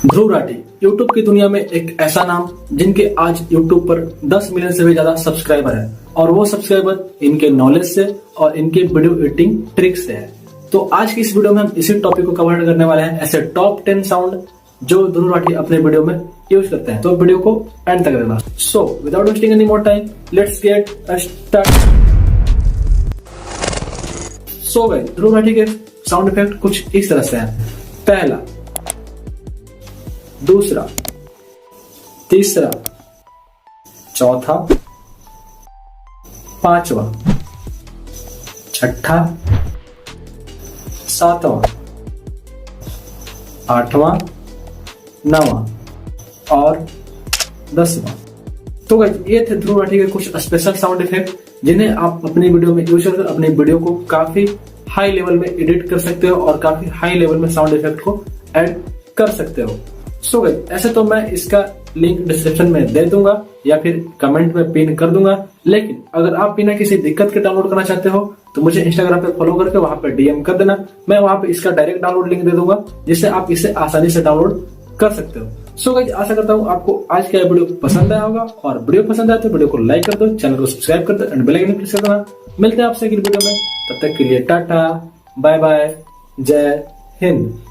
Dhruv Rathee YouTube की दुनिया में एक ऐसा नाम जिनके आज यूट्यूब पर 10 मिलियन से भी ज्यादा सब्सक्राइबर है और वो सब्सक्राइबर इनके नॉलेज से और इनके वीडियो एडिटिंग ट्रिक्स से है। तो आज की इस वीडियो में हम इसी टॉपिक को कवर करने वाले हैं, ऐसे टॉप 10 साउंड जो ध्रुव राठी अपने वीडियो में यूज करते हैं। तो वीडियो को एंड तक देखना। So without wasting any more time let's get start. So guys, Dhruv Rathee के साउंड इफेक्ट कुछ इस तरह से हैं। पहला, दूसरा, तीसरा, चौथा, पांचवा, छठा, सातवां, आठवां, नौवां और 10वां। तो गाइस, ये थे ध्रुव राठी के कुछ स्पेशल साउंड इफेक्ट जिन्हें आप अपनी वीडियो में यूज कर अपनी वीडियो को काफी हाई लेवल में एडिट कर सकते हो और काफी हाई लेवल में साउंड इफेक्ट को ऐड कर सकते हो। सो गाइस, ऐसे तो मैं इसका लिंक डिस्क्रिप्शन में दे दूंगा या फिर कमेंट में पिन कर दूंगा, लेकिन अगर आप बिना किसी दिक्कत के डाउनलोड करना चाहते हो तो मुझे इंस्टाग्राम पे फॉलो करके वहां पे डीएम कर देना। मैं वहां पे इसका डायरेक्ट डाउनलोड लिंक दे दूंगा जिससे आप इसे आसानी से डाउनलोड कर सकते हो। सो गाइस, आशा करता हूँ आपको आज का वीडियो पसंद आया होगा और वीडियो पसंद आया तो वीडियो को लाइक कर दो, चैनल को सब्सक्राइब कर दो एंड बेल आइकन प्रेस कर देना। मिलते हैं आपसे अगली वीडियो में, तब तक के लिए टाटा, बाय बाय, जय हिंद।